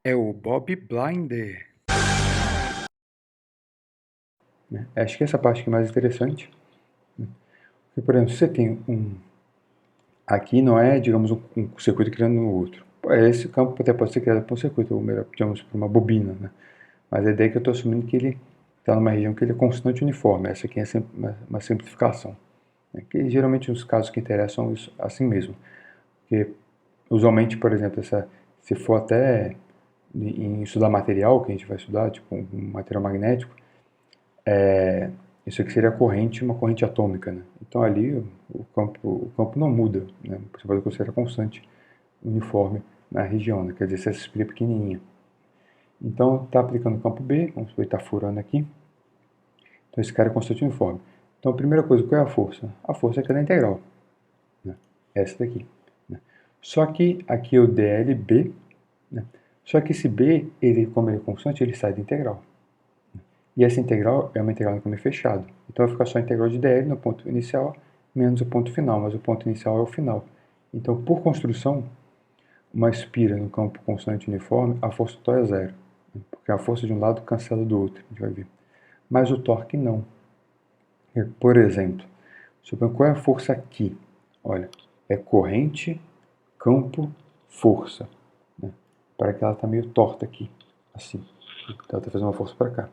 É o Bob Blinder, né? Acho que essa parte aqui é mais interessante, né? Porque, por exemplo, se você tem aqui não é, digamos, um circuito criando no outro. Esse campo até pode ser criado por um circuito, ou melhor, digamos, por uma bobina, né? Mas a ideia é que eu estou assumindo que ele está numa região que ele é constante uniforme. Essa aqui é uma simplificação, né? Que geralmente os casos que interessam isso assim mesmo. Porque usualmente, por exemplo, se for até em estudar material, que a gente vai estudar, tipo um material magnético, isso aqui seria uma corrente atômica, né? Então ali o campo não muda, né? Você pode considerar constante, uniforme na região, né? Quer dizer, se essa espira é pequenininha. Então está aplicando o campo B, vamos supor que está furando aqui. Então esse cara é constante uniforme. Então a primeira coisa, qual é a força? A força é aquela integral, né? Essa daqui, né? Só que aqui é o dLB, né? Só que esse B, como ele é constante, ele sai da integral. E essa integral é uma integral no caminho fechado. Então vai ficar só a integral de dl no ponto inicial menos o ponto final, mas o ponto inicial é o final. Então, por construção, uma espira no campo constante uniforme, a força total é zero, porque a força de um lado cancela do outro, a gente vai ver. Mas o torque não. Por exemplo, suponha qual é a força aqui? Olha, é corrente, campo, força, né? Para que ela está meio torta aqui, assim. Então ela está fazendo uma força para cá.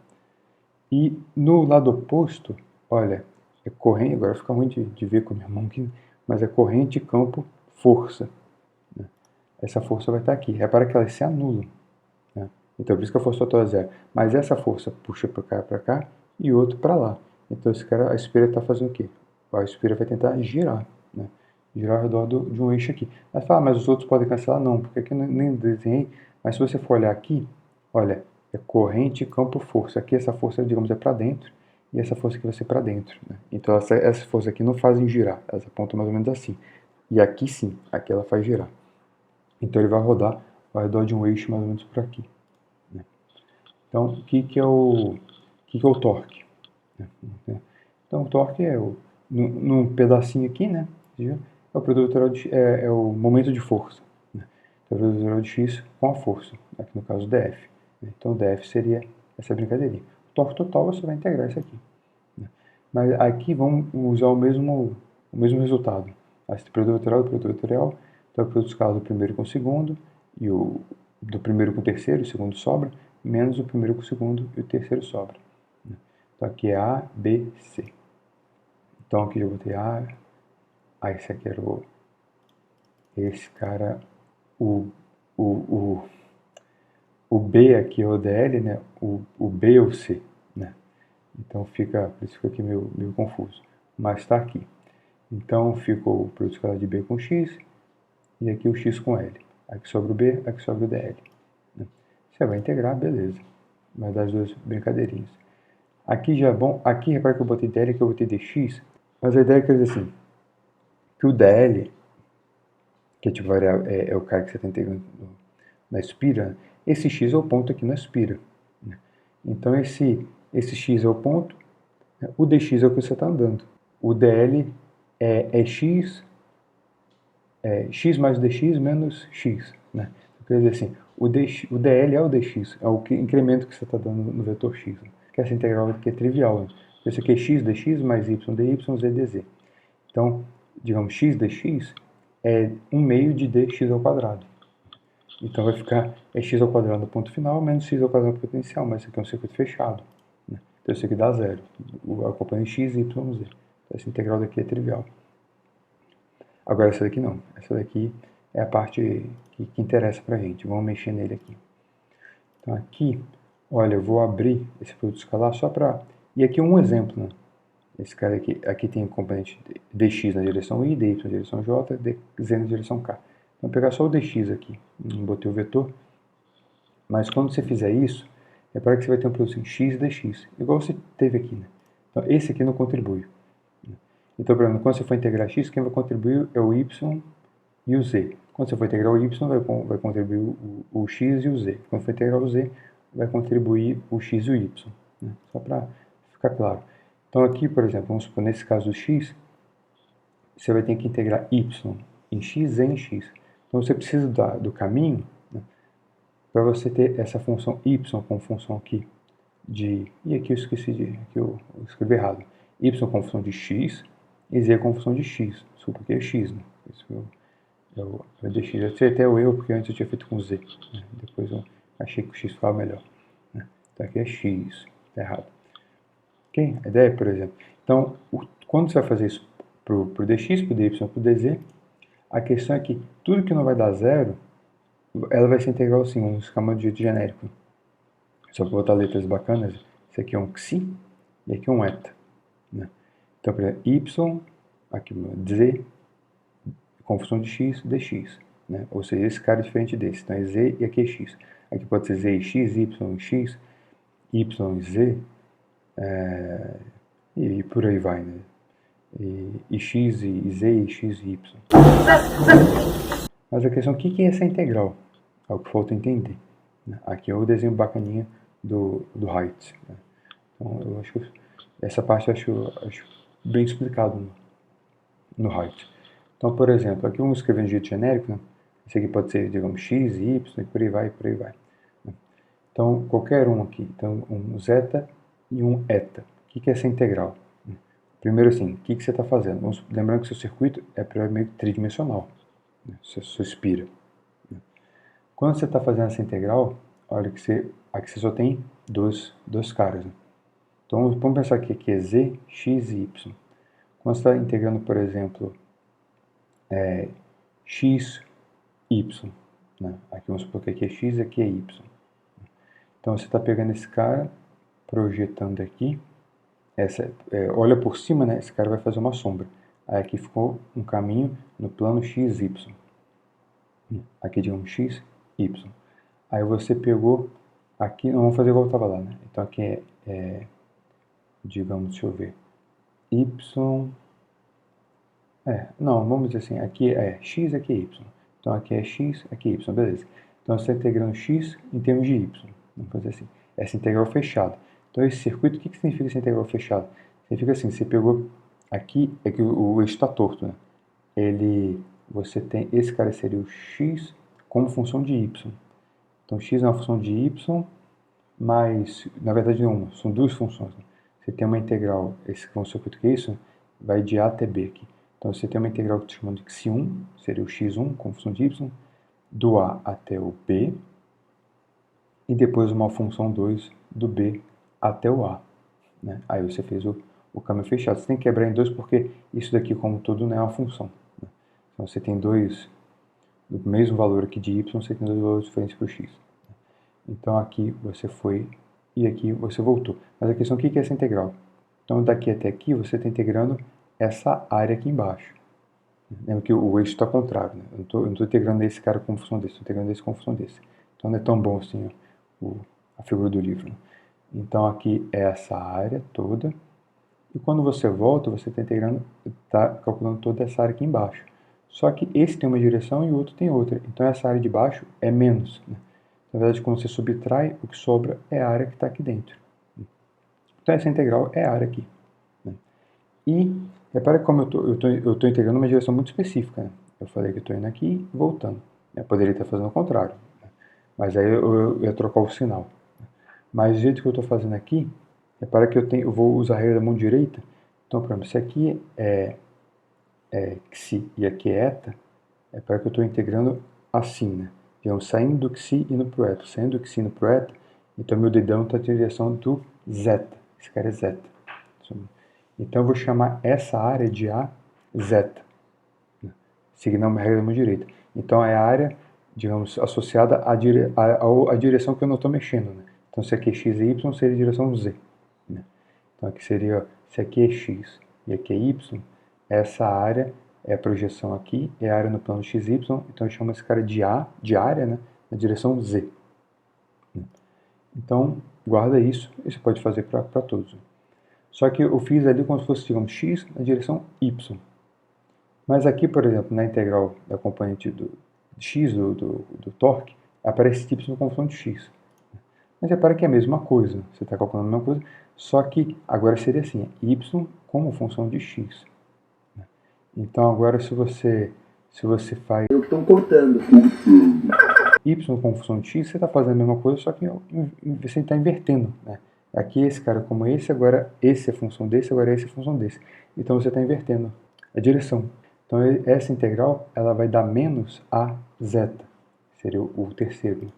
E no lado oposto, olha, é corrente, agora fica ruim de ver com a minha mão aqui, mas é corrente, campo, força, né? Essa força vai estar aqui. Repara que elas se anulam, né? Então por isso que a força total é zero. Mas essa força puxa para cá e outro para lá. Então esse cara, a espira está fazendo o quê? A espira vai tentar girar, né? Girar ao redor de um eixo aqui. Mas fala, mas os outros podem cancelar? Não, porque aqui eu nem desenhei. Mas se você for olhar aqui, olha, é corrente, campo, força. Aqui essa força, digamos, é para dentro e essa força aqui vai ser para dentro, né? Então essa força aqui não fazem girar, elas apontam mais ou menos assim. E aqui sim, aqui ela faz girar. Então ele vai rodar ao redor de um eixo mais ou menos por aqui, né? Então o que é o torque, né? Então o torque é num pedacinho aqui, né? É o produto lateral é o momento de força, né? Então o produto lateral de x com a força, aqui no caso dF, né? Então dF seria essa brincadeirinha. O torque total você vai integrar isso aqui, né? Mas aqui vamos usar o mesmo resultado. Esse produto lateral do produto lateral, então o produto escalar do primeiro com o segundo, e o do primeiro com o terceiro, o segundo sobra, menos o primeiro com o segundo e o terceiro sobra, né? Então aqui é A, B, C. Então aqui eu botei A, esse aqui era esse cara, o, o, o, o B aqui é o DL, né? O B é o C, né? Então por isso fica aqui meio confuso. Mas está aqui. Então ficou o produto escalar de B com X e aqui o X com L. Aqui sobra o B, aqui sobra o DL, né? Você vai integrar, beleza. Vai dar as duas brincadeirinhas. Aqui já é bom. Aqui, repara que eu botei DL, que eu botei DX. Mas a ideia é que dizer assim, que o DL, que é tipo é o cara que você está integrando na espira, esse X é o ponto aqui na espira, né? Então esse X é o ponto, né? O DX é o que você está andando. O DL é X mais o DX menos X, né? Quer dizer assim, o DL é o DX, é o incremento que você está dando no vetor X, né? Que essa integral aqui é trivial, né? Isso aqui é x dx mais y dy z dz. Então, digamos, x dx é 1 meio de dx ao quadrado. Então vai ficar x ao quadrado no ponto final menos x ao quadrado no ponto inicial, mas isso aqui é um circuito fechado, né? Então isso aqui dá zero. Acompanha x, y, z. Então essa integral daqui é trivial. Agora essa daqui não. Essa daqui é a parte que interessa pra gente. Vamos mexer nele aqui. Então aqui, olha, eu vou abrir esse produto escalar só para... E aqui um exemplo, né? Esse cara aqui tem o componente dx na direção y, dy na direção j, dz na direção k. Então, vou pegar só o dx aqui, não botei o vetor. Mas quando você fizer isso, repara que você vai ter um produto assim, x dx, igual você teve aqui, né? Então, esse aqui não contribui, né? Então, por exemplo, quando você for integrar x, quem vai contribuir é o y e o z. Quando você for integrar o y, vai contribuir o x e o z. Quando for integrar o z, vai contribuir o x e o y, né? Só para ficar claro. Então aqui, por exemplo, vamos supor, nesse caso do x, você vai ter que integrar y em x e em x. Então você precisa do caminho, né? para você ter essa função y como função aqui de... E aqui eu esqueci de... Aqui eu escrevi errado. Y como função de x e z como função de x. Desculpa, aqui é x, né? Isso eu deixei. Eu sei até o erro, porque antes eu tinha feito com z. Né? Depois eu achei que o x ficava melhor. Né? Então aqui é x. Está errado. Ok? A ideia, por exemplo. Então, quando você vai fazer isso para o dx, para o dy, para o dz, a questão é que tudo que não vai dar zero, ela vai ser integral assim, um esquema de jeito genérico. Só para botar letras bacanas, esse aqui é um xi e aqui é um eta. Né? Então, por exemplo, y, aqui z, com função de x, dx. Né? Ou seja, esse cara é diferente desse. Então é z e aqui é x. Aqui pode ser z e x, y e x, y e z, e por aí vai. Né? E x e z e x e y. Mas a questão, o que é essa integral? É o que falta entender. Né? Aqui é o desenho bacaninha do height. Né? Então, eu acho que essa parte eu acho bem explicado no height. Então, por exemplo, aqui vamos escrever de jeito genérico. Né? Esse aqui pode ser, digamos, x, y, e por aí vai, por aí vai. Né? Então, qualquer um aqui. Então, um zeta e um eta. O que é essa integral? Primeiro assim, o que você está fazendo? Lembrando que seu circuito é provavelmente tridimensional. Né? Você expira. Né? Quando você está fazendo essa integral, olha que aqui você só tem dois caras. Né? Então, vamos pensar que aqui é z, x e y. Quando você está integrando, por exemplo, x, y. Né? Aqui vamos supor que aqui é x e aqui é y. Então, você está pegando esse cara, projetando aqui. Olha por cima, né? Esse cara vai fazer uma sombra. Aí aqui ficou um caminho no plano x, y. Aqui, digamos, x, y. Aí você pegou aqui, não vamos fazer igual estava lá, né? Então aqui digamos, deixa eu ver, y, não, vamos dizer assim, aqui é x, aqui é y. Então aqui é x, aqui é y, beleza. Então você está integrando x em termos de y. Vamos fazer assim, essa integral fechada. Então esse circuito, o que significa essa integral fechada? Significa assim, você pegou aqui, é que o eixo está torto, né? Você tem, esse cara seria o x como função de y. Então x é uma função de y, mas, na verdade não, são duas funções. Né? Você tem uma integral, esse circuito que é isso, vai de a até b aqui. Então você tem uma integral que se chama de x1, seria o x1 como função de y, do a até o b, e depois uma função 2 do b até o a. Né? Aí você fez o caminho fechado. Você tem que quebrar em dois porque isso daqui, como todo, não é uma função. Né? Então você tem dois, do mesmo valor aqui de y, você tem dois valores diferentes para o x. Então aqui você foi e aqui você voltou. Mas a questão, o que é essa integral? Então daqui até aqui você está integrando essa área aqui embaixo. Lembra que o eixo está ao contrário. Né? Eu não estou integrando esse cara como função desse, estou integrando esse como função desse. Então não é tão bom assim a figura do livro. Né? Então aqui é essa área toda. E quando você volta, você está calculando toda essa área aqui embaixo. Só que esse tem uma direção e o outro tem outra. Então essa área de baixo é menos. Né? Na verdade, quando você subtrai, o que sobra é a área que está aqui dentro. Então essa integral é a área aqui. Né? E repara como eu estou integrando uma direção muito específica. Né? Eu falei que eu estou indo aqui e voltando. Eu poderia estar fazendo o contrário. Né? Mas aí eu ia trocar o sinal. Mas do jeito que eu estou fazendo aqui, repara que eu vou usar a regra da mão direita. Então, por exemplo, se aqui é xi e aqui é eta, é para que eu estou integrando assim, né? Então, saindo do xi e indo para o eta. Saindo do xi e indo para o eta, então meu dedão está na direção do zeta. Esse cara é zeta. Então eu vou chamar essa área de a zeta, né? Seguindo a regra da mão direita. Então é a área, digamos, associada à direção que eu não estou mexendo, né? Então se aqui é x e y, seria a direção z. Né? Então aqui seria, se aqui é x e aqui é y, essa área é a projeção aqui, é a área no plano xy, então eu chamo esse cara de A, de área, né, na direção Z. Então, guarda isso, e você pode fazer para todos. Só que eu fiz ali como se fosse, digamos, x na direção y. Mas aqui, por exemplo, na integral da componente do x, do torque, aparece y como função de x. Mas repara que é a mesma coisa, você está calculando a mesma coisa, só que agora seria assim, y como função de x. Então agora se você faz... Eu que estou cortando. y como função de x, você está fazendo a mesma coisa, só que você está invertendo, né? Aqui esse cara como esse, agora esse é função desse, agora esse é função desse. Então você está invertendo a direção. Então essa integral ela vai dar menos a zeta, seria o terceiro. Né?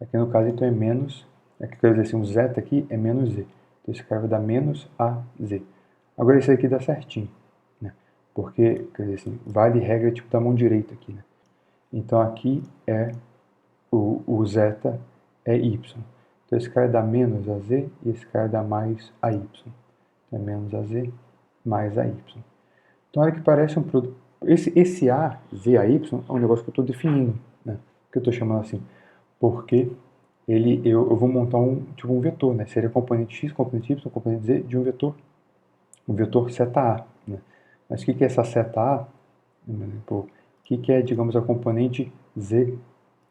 Aqui no caso então é menos, aqui quer dizer assim, um zeta aqui é menos z. Então esse cara vai dar menos a z. Agora esse aqui dá certinho, né? Porque, quer dizer assim, vale regra tipo da mão direita aqui, né? Então aqui é o zeta é y. Então esse cara dá menos a z e esse cara dá mais a y. Então é menos a z mais a y. Então olha que parece um produto. Esse a, z, a, y é um negócio que eu estou definindo, né? Que eu estou chamando assim. Porque eu vou montar tipo um vetor, né? Seria componente x, componente y, componente z de um vetor seta a. Né? Mas o que é essa seta a? O que é, digamos, a componente z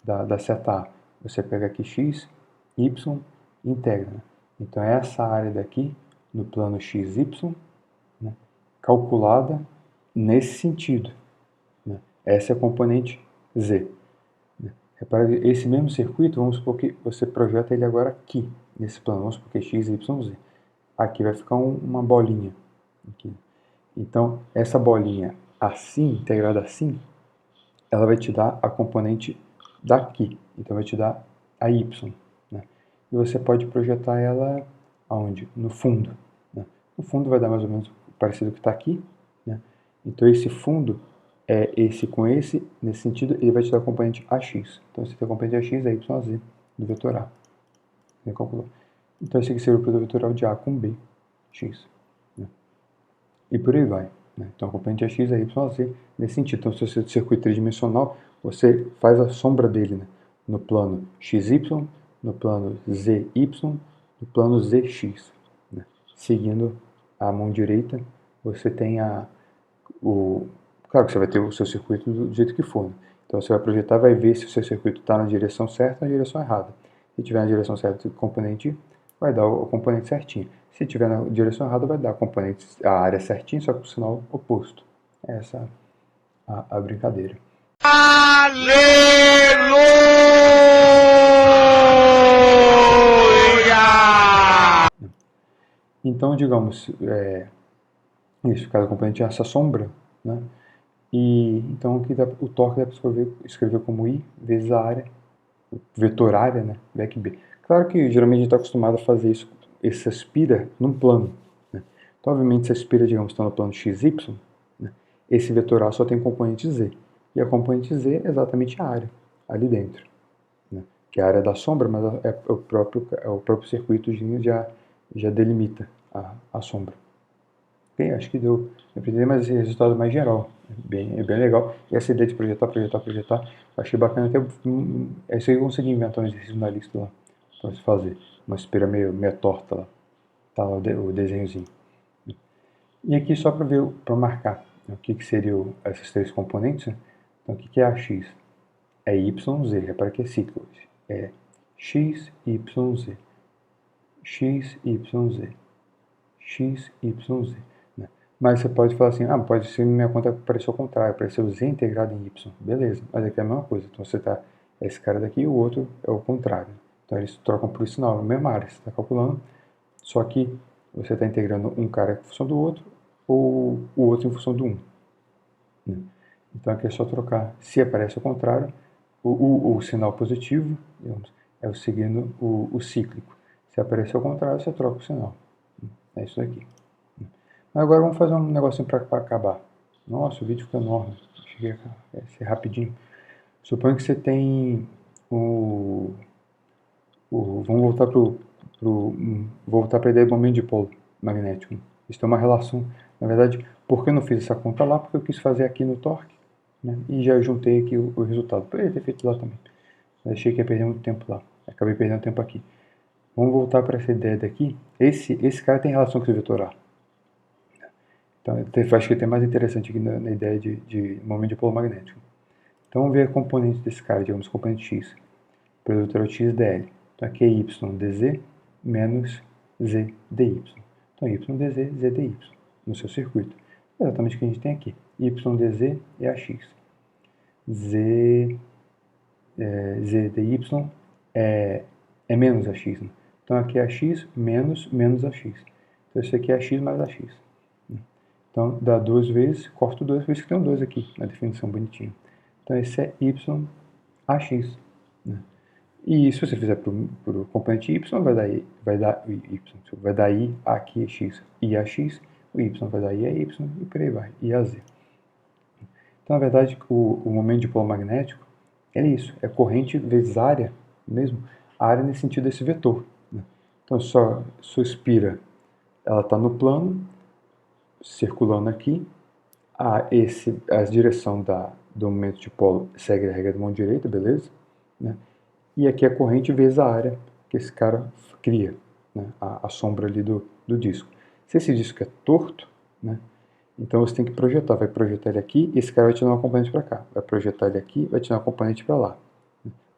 da seta a? Você pega aqui x, y, integra. Né? Então, essa área daqui, no plano xy, né, calculada nesse sentido. Né? Essa é a componente z. Né? Repara que esse mesmo circuito, vamos supor que você projeta ele agora aqui, nesse plano. Vamos supor que é x, y, z. Aqui vai ficar uma bolinha. Aqui. Então, essa bolinha assim, integrada assim, ela vai te dar a componente daqui. Então, vai te dar a y. Né? E você pode projetar ela aonde? No fundo. Né? No fundo vai dar mais ou menos parecido com o que está aqui. Né? Então, esse fundo é esse com esse. Nesse sentido, ele vai te dar a componente AX. Então, você tem a componente AX é YZ do vetor A. Você calculou. Então, esse aqui seria o produto vetorial de A com B, X. Né? E por aí vai. Né? Então, a componente é x, é y, z, nesse sentido. Então, se você tem circuito tridimensional, você faz a sombra dele, né? No plano xy, no plano zy, no plano zx. Né? Seguindo a mão direita, você tem Claro que você vai ter o seu circuito do jeito que for. Né? Então, você vai projetar, vai ver se o seu circuito está na direção certa ou na direção errada. Se tiver na direção certa, o componente vai dar o componente certinho. Se tiver na direção errada, vai dar a área certinho, só com o sinal oposto. Essa é a brincadeira. Aleluia! Então, digamos, isso, cada componente é essa sombra, né? E então aqui o torque dá para escrever como I vezes a área, vetor área, né? Vec B. Claro que geralmente a gente está acostumado a fazer isso, esse aspira num plano. Né? Então, obviamente, se aspira, digamos, está no plano XY, né? Esse vetor A só tem componente Z. E a componente Z é exatamente a área, ali dentro. Né? Que é a área da sombra, mas o próprio circuito já delimita a sombra. Bem, acho que deu para entender, mas esse resultado mais geral. É bem legal. E essa ideia de projetar, achei bacana. Até é isso aí, eu consegui inventar um exercício na lista lá, para você fazer. Uma espira meio torta lá. Tá lá o desenhozinho. E aqui só para ver, para marcar, né, o que seriam essas três componentes. Né? Então, o que é a x? É YZ, repara que é ciclo. É x, YZ. X, YZ. X, YZ. Mas você pode falar assim, pode ser minha conta apareceu ao contrário, apareceu z integrado em y. Beleza, mas aqui é a mesma coisa. Então você está esse cara daqui e o outro é o contrário. Então eles trocam por sinal, na mesma área. Você está calculando, só que você está integrando um cara em função do outro ou o outro em função do um. Né? Então aqui é só trocar. Se aparece ao contrário, o sinal positivo, digamos, é seguindo o cíclico. Se aparecer ao contrário, você troca o sinal. É isso daqui. Agora vamos fazer um negocinho para acabar. Nossa, o vídeo ficou enorme. Cheguei a ser rapidinho. Suponho que você tem vamos voltar voltar para a ideia do momento dipolo magnético. Isso tem uma relação. Na verdade, por que eu não fiz essa conta lá? Porque eu quis fazer aqui no torque. Né? E já juntei aqui o resultado. Poderia ter feito lá também. Eu achei que ia perder muito tempo lá. Acabei perdendo tempo aqui. Vamos voltar para essa ideia daqui. Esse cara tem relação com o vetor A. Então, acho que é até mais interessante aqui na ideia de momento dipolo magnético. Então, vamos ver a componente desse cara, digamos, componente x. Produto é o x dl. Então, aqui é y dz menos z dy. Então, y dz, z dy, no seu circuito. É exatamente o que a gente tem aqui. Y dz é a x. Z z dy é menos ax, né? Então aqui é ax menos ax. Então isso aqui é ax mais ax. Né? Então dá 2 vezes, corto 2, por isso que tem um 2 aqui na definição bonitinho. Então esse é y ax. Né? E se você fizer para o componente y, vai dar i aqui é x e ax, o y vai dar i a y e por aí vai, i a z. Então, na verdade, o momento de polo magnético é isso, é corrente vezes área mesmo, a área nesse sentido desse vetor. Né? Então, sua espira, ela está no plano, circulando aqui, a direção do momento de polo segue a regra da mão direita, beleza? Né? E aqui a corrente vezes a área que esse cara cria, né? a sombra ali do disco. Se esse disco é torto, né? Então você tem que projetar, vai projetar ele aqui e esse cara vai te dar uma componente para cá. Vai projetar ele aqui, vai te dar uma componente para lá.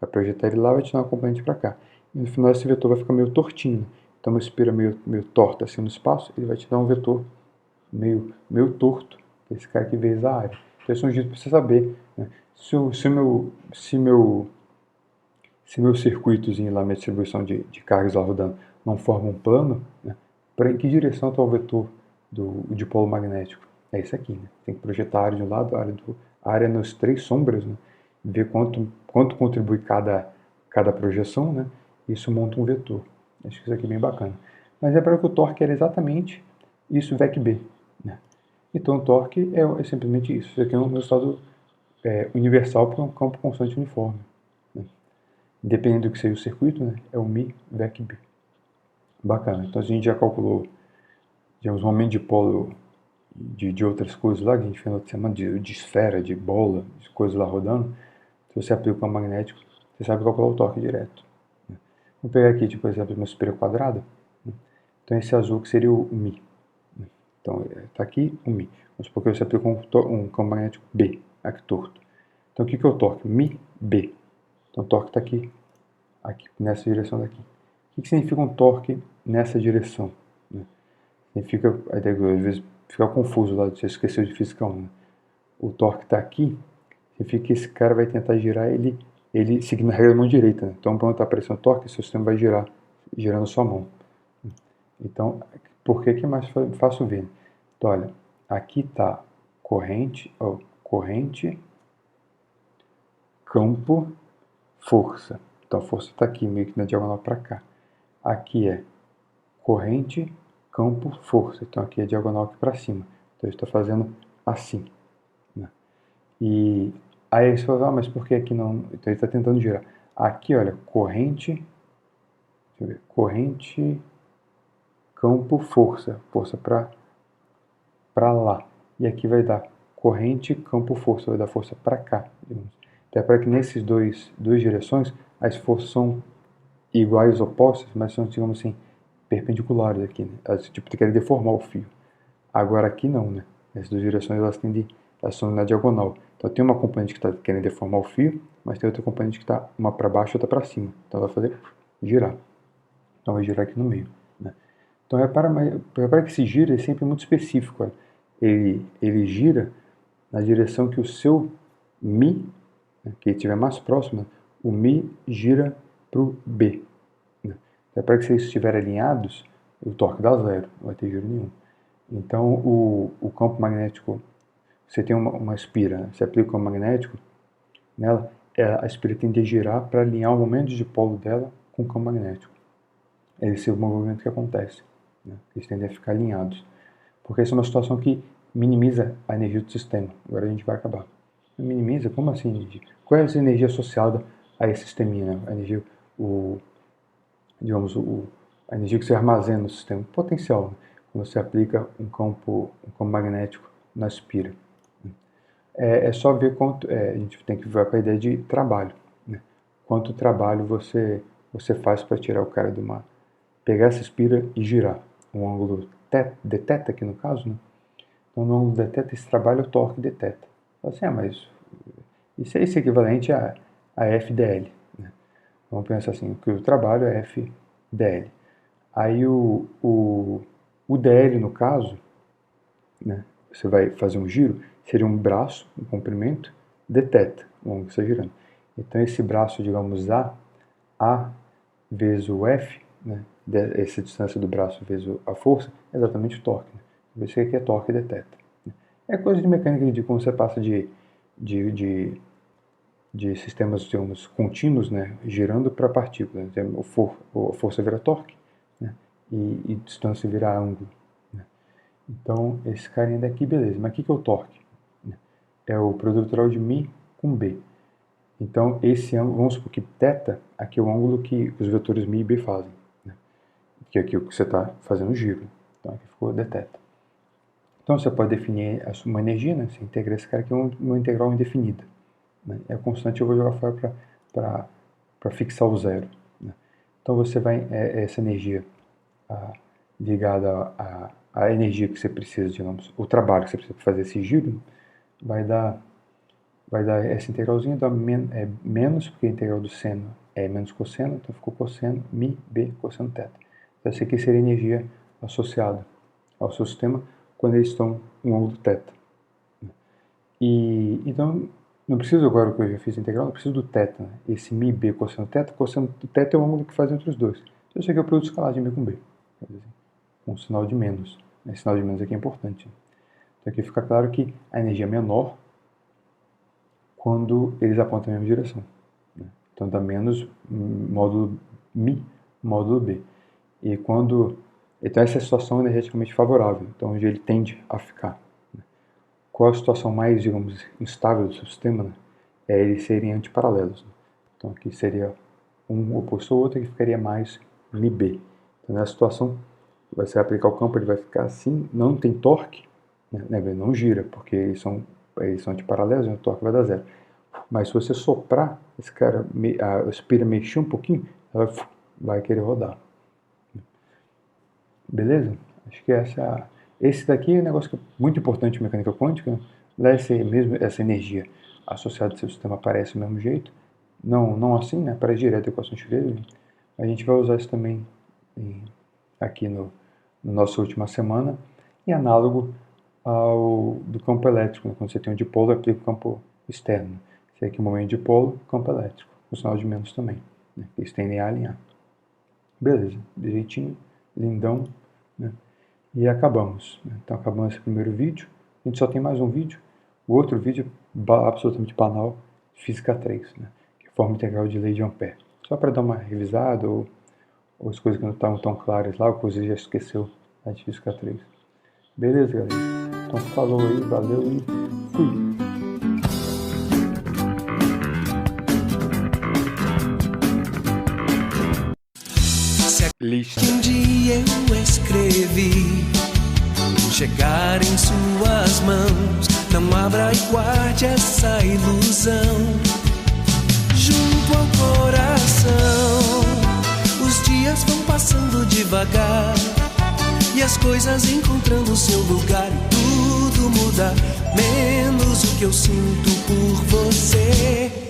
Vai projetar ele lá, vai te dar uma componente para cá. E no final esse vetor vai ficar meio tortinho. Então uma espira meio torta assim no espaço, ele vai te dar um vetor meio torto, que é esse cara que vezes a área. Então esse é um jeito para você saber, né? Se meu circuitozinho lá, minha distribuição de cargas lá rodando, não forma um plano, né? Para em que direção está o vetor do dipolo magnético? É isso aqui, né? Tem que projetar a área de um lado, a área nas 3 sombras, né? Ver quanto contribui cada projeção, né? Isso monta um vetor. Acho que isso aqui é bem bacana. Mas é para que o torque era exatamente isso, VEC B. Né? Então o torque é simplesmente isso. Isso aqui é um resultado universal para um campo constante uniforme. Né? Dependendo do que seja o circuito, né? É o Mi VEC B. Bacana. Então a gente já calculou, digamos, um momento de polo de outras coisas lá, que a gente fez na outra semana, de esfera, de bola, de coisas lá rodando. Se você aplica o campo magnético, você sabe calcular o torque direto. Né? Vou pegar aqui, tipo, por exemplo, uma espira quadrada. Né? Então esse azul que seria o Mi. Né? Então está aqui o Mi. Vamos supor que você aplica um campo magnético B, aqui torto. Então o que é o torque? Mi, B. Então o torque está aqui nessa direção daqui. O que significa um torque nessa direção? Né? Significa, às vezes fica confuso lá, você esqueceu de física 1. Né? O torque está aqui, significa que esse cara vai tentar girar ele seguindo a regra da mão direita. Né? Então, quando está aparecendo o torque, seu sistema vai girando a sua mão. Então, por que é mais fácil ver? Então, olha, aqui está corrente, campo, força. Então a força está aqui, meio que na diagonal para cá. Aqui é corrente, campo, força. Então aqui é diagonal aqui para cima. Então eu estou fazendo assim. Né? E aí você fala, mas por que aqui não? Então ele está tentando girar. Aqui, olha, corrente, deixa eu ver, corrente, campo, força. Força para lá. E aqui vai dar corrente, campo, força. Vai dar força para cá. Até para que nesses duas direções as forças são iguais, opostas, mas são, digamos assim, perpendiculares aqui, né? Elas tipo, querem deformar o fio. Agora aqui não, né? Essas duas direções elas são na diagonal. Então tem uma componente que está querendo deformar o fio, mas tem outra componente que está uma para baixo e outra para cima. Então vai fazer girar. Então vai girar aqui no meio. Né? Então repara que esse giro é sempre muito específico. Olha. Ele gira na direção que o seu Mi, né, que estiver mais próximo, o Mi gira para o B. Né? Então, para que vocês estiverem alinhados, o torque dá zero, não vai ter giro nenhum. Então o campo magnético, você tem uma espira, né? Você aplica o campo magnético nela, a espira tende a girar para alinhar o momento de polo dela com o campo magnético. Esse é o movimento que acontece. Né? Eles tendem a ficar alinhados. Porque essa é uma situação que minimiza a energia do sistema. Agora a gente vai acabar. Minimiza? Como assim energia? Qual é essa energia associada a esse sisteminha? Né? A energia, a energia que você armazena no sistema. Potencial. Né? Quando você aplica um campo magnético na espira. É só ver quanto... a gente tem que ver para a ideia de trabalho. Né? Quanto trabalho você faz para tirar o cara de uma... Pegar essa espira e girar. Um ângulo de θ aqui no caso, né? Então, no ângulo de θ, esse trabalho é o torque de θ. Assim, mas isso é equivalente a FDL. Né? Vamos pensar assim, que o trabalho é FDL. Aí o DL, no caso, né, você vai fazer um giro, seria um braço, um comprimento, de θ, o ângulo que está girando. Então esse braço, digamos, A vezes o F, né, essa distância do braço vezes a força, é exatamente o torque. Né? Por isso que aqui é torque e θ. É coisa de mecânica de como você passa de sistemas, digamos, contínuos, né, girando para partículas. A força vira torque, né, e distância vira ângulo. Né. Então, esse carinha daqui, beleza. Mas o que é o torque? É o produto natural de μ com B. Então, esse ângulo, vamos supor que θ, aqui é o ângulo que os vetores μ e B fazem. Né, que é aqui o que você está fazendo o giro. Então, aqui ficou dθ. Então, você pode definir uma energia, né, você integra esse cara aqui uma integral indefinida. Né, é constante, eu vou jogar fora para fixar o zero. Né. Então, você vai, essa energia ligada à energia que você precisa, digamos, o trabalho que você precisa para fazer esse giro, vai dar essa integralzinha, dá menos, porque a integral do seno é menos cosseno, então ficou cosseno μ, B, cosseno θ. Então, essa aqui seria a energia associada ao seu sistema quando eles estão em ângulo θ. E, então, não preciso agora que eu já fiz a integral, não preciso do θ. Né? Esse μ, B, cosseno θ é o ângulo que faz entre os dois. Então, isso aqui é o produto escalar de μ com B. Com sinal de menos. Esse sinal de menos aqui é importante. Então, aqui fica claro que a energia é menor quando eles apontam na mesma direção. Né? Então, dá menos módulo μ, módulo B. E então, essa é a situação energeticamente favorável, então onde ele tende a ficar. Né? Qual a situação mais, digamos, instável do seu sistema? Né? É eles serem antiparalelos. Né? Então, aqui seria um oposto ao outro, que ficaria mais μB. Então, nessa situação, você vai aplicar o campo, ele vai ficar assim, não tem torque, né? Ele não gira, porque eles são antiparalelos, e o torque vai dar zero. Mas se você soprar, esse cara, a aspira mexer um pouquinho, ela vai querer rodar. Beleza? Acho que esse daqui é um negócio que é muito importante em mecânica quântica. Né? Essa energia associada ao seu sistema aparece do mesmo jeito. Não assim, né? Aparece direto a equação de Schrödinger. A gente vai usar isso também aqui no nossa última semana. E análogo do campo elétrico. Né? Quando você tem um dipolo, aplica o campo externo. Se aqui é um momento de dipolo, campo elétrico. O sinal de menos também. Né? Eles tendem a alinhar. Beleza, direitinho. Lindão, né? E acabamos. Né? Então acabamos esse primeiro vídeo. A gente só tem mais um vídeo. O outro vídeo, absolutamente banal, Física 3, né? Que é a forma integral de lei de Ampère. Só para dar uma revisada, ou as coisas que não estavam tão claras lá, ou que você já esqueceu de Física 3. Beleza, galera? Então falou aí, valeu e fui! Lista. Um dia eu escrevi, chegar em suas mãos, não abra e guarde essa ilusão junto ao coração. Os dias vão passando devagar e as coisas encontrando seu lugar e tudo muda, menos o que eu sinto por você.